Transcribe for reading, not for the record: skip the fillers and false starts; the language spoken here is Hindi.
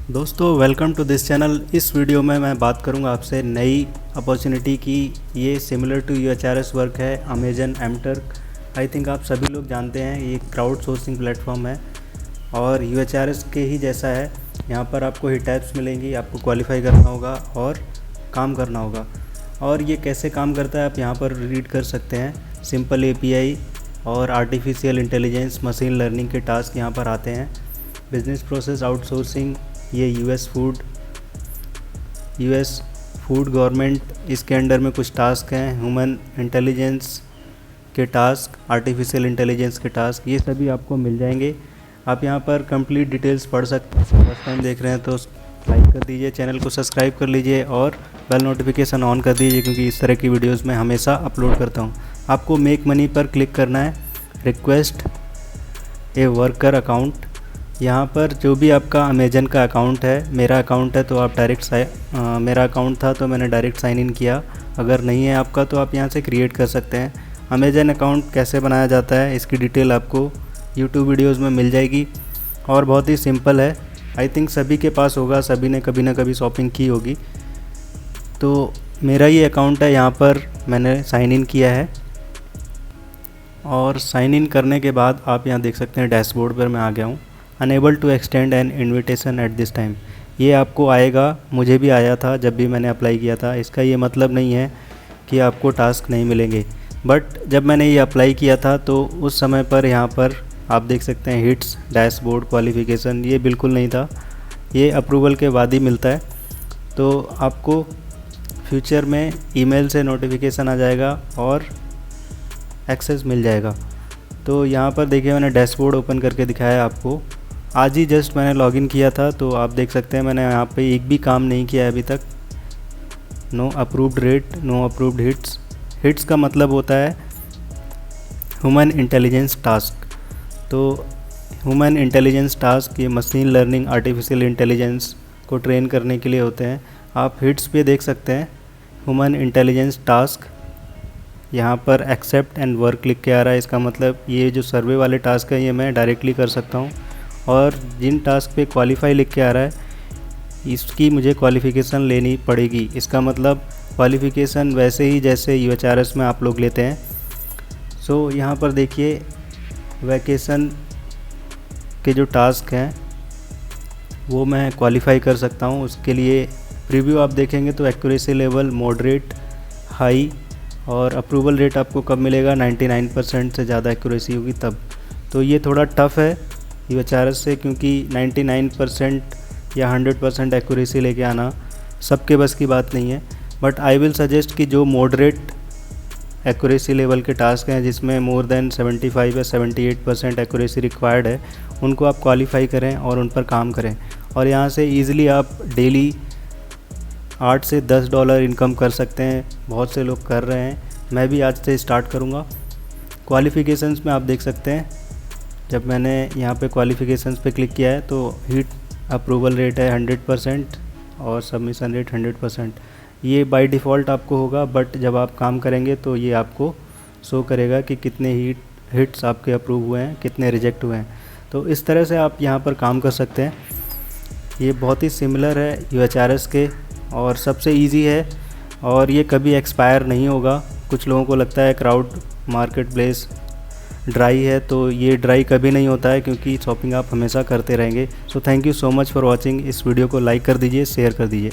दोस्तों वेलकम टू दिस चैनल। इस वीडियो में मैं बात करूंगा आपसे नई अपॉर्चुनिटी की। ये सिमिलर टू यूएचआरएस वर्क है अमेजन एमटर्क। आई थिंक आप सभी लोग जानते हैं, ये क्राउड सोर्सिंग प्लेटफॉर्म है और यूएचआरएस के ही जैसा है। यहाँ पर आपको ही टैब्स मिलेंगी, आपको क्वालिफाई करना होगा और काम करना होगा। और ये कैसे काम करता है आप यहाँ पर रीड कर सकते हैं। सिंपल एपीआई और आर्टिफिशियल इंटेलिजेंस मशीन लर्निंग के टास्क यहाँ पर आते हैं। बिजनेस प्रोसेस आउटसोर्सिंग, ये यूएस फूड गवर्नमेंट, इसके अंडर में कुछ टास्क हैं। ह्यूमन इंटेलिजेंस के टास्क, आर्टिफिशियल इंटेलिजेंस के टास्क, ये सभी आपको मिल जाएंगे। आप यहाँ पर कंप्लीट डिटेल्स पढ़ सकते हैं। फर्स्ट टाइम देख रहे हैं तो लाइक कर दीजिए, चैनल को सब्सक्राइब कर लीजिए और बेल नोटिफिकेशन ऑन कर दीजिए, क्योंकि इस तरह की वीडियोस मैं हमेशा अपलोड करता हूँ। आपको मेक मनी पर क्लिक करना है, रिक्वेस्ट ए वर्कर अकाउंट। यहाँ पर जो भी आपका अमेजन का अकाउंट है, मेरा अकाउंट है तो आप मेरा अकाउंट था तो मैंने डायरेक्ट साइन इन किया। अगर नहीं है आपका तो आप यहाँ से क्रिएट कर सकते हैं। अमेजन अकाउंट कैसे बनाया जाता है इसकी डिटेल आपको यूट्यूब वीडियोज़ में मिल जाएगी और बहुत ही सिंपल है। आई थिंक सभी के पास होगा, सभी ने कभी ना कभी शॉपिंग की होगी। तो मेरा ये अकाउंट है, यहाँ पर मैंने साइन इन किया है और साइन इन करने के बाद आप यहाँ देख सकते हैं डैशबोर्ड पर मैं आ गया हूँ। Unable to extend an invitation at this time, ये आपको आएगा, मुझे भी आया था जब भी मैंने अप्लाई किया था। इसका ये मतलब नहीं है कि आपको टास्क नहीं मिलेंगे, बट जब मैंने ये अप्लाई किया था तो उस समय पर यहाँ पर आप देख सकते हैं हिट्स, डैशबोर्ड, क्वालिफ़िकेशन, ये बिल्कुल नहीं था। ये अप्रूवल के बाद ही मिलता है। तो आपको फ्यूचर में ईमेल से नोटिफिकेशन आ जाएगा और एक्सेस मिल जाएगा। तो यहाँ पर देखिए मैंने डैशबोर्ड ओपन करके दिखाया आपको। आज ही जस्ट मैंने लॉगिन किया था, तो आप देख सकते हैं मैंने यहाँ पे एक भी काम नहीं किया है अभी तक। No approved rate, no approved hits. Hits का मतलब होता है ह्यूमन इंटेलिजेंस टास्क। तो ह्यूमन इंटेलिजेंस टास्क ये मशीन लर्निंग, आर्टिफिशियल इंटेलिजेंस को ट्रेन करने के लिए होते हैं। आप हिट्स पे देख सकते हैं ह्यूमन इंटेलिजेंस टास्क, यहाँ पर एक्सेप्ट एंड वर्क लिख के आ रहा है। इसका मतलब ये जो सर्वे वाले टास्क है ये मैं डायरेक्टली कर सकता हूँ, और जिन टास्क पे क्वालिफाई लिख के आ रहा है इसकी मुझे क्वालिफ़िकेशन लेनी पड़ेगी। इसका मतलब क्वालिफ़िकेशन वैसे ही जैसे यूएचआरएस में आप लोग लेते हैं। सो यहाँ पर देखिए वैकेशन के जो टास्क हैं वो मैं क्वालिफ़ाई कर सकता हूँ। उसके लिए प्रीव्यू आप देखेंगे तो एक्यूरेसी लेवल मॉडरेट, हाई, और अप्रूवल रेट आपको कब मिलेगा, 99% से ज़्यादा एक्यूरेसी होगी तब। तो ये थोड़ा टफ़ है यूएचआरएस से, क्योंकि 99% या 100% एक्यूरेसी लेके आना सबके बस की बात नहीं है। बट आई विल सजेस्ट कि जो मॉडरेट एक्यूरेसी लेवल के टास्क हैं, जिसमें मोर देन 75 या 78% एक्यूरेसी रिक्वायर्ड है, उनको आप क्वालिफाई करें और उन पर काम करें। और यहाँ से ईज़िली आप डेली $8 से $10 इनकम कर सकते हैं। बहुत से लोग कर रहे हैं, मैं भी आज से स्टार्ट करूँगा। क्वालिफ़िकेशंस में आप देख सकते हैं, जब मैंने यहाँ पे क्वालिफ़िकेशंस पे क्लिक किया है तो हिट अप्रूवल रेट है 100% और सबमिशन रेट 100%। ये बाय डिफ़ॉल्ट आपको होगा, बट जब आप काम करेंगे तो ये आपको शो करेगा कि कितने हिट्स आपके अप्रूव हुए हैं, कितने रिजेक्ट हुए हैं। तो इस तरह से आप यहाँ पर काम कर सकते हैं। ये बहुत ही सिमिलर है यूएचआरएस के और सबसे ईजी है, और ये कभी एक्सपायर नहीं होगा। कुछ लोगों को लगता है क्राउड मार्केट प्लेस ड्राई है, तो ये ड्राई कभी नहीं होता है, क्योंकि शॉपिंग आप हमेशा करते रहेंगे। So thank you so much for watching. इस वीडियो को लाइक कर दीजिए, शेयर कर दीजिए।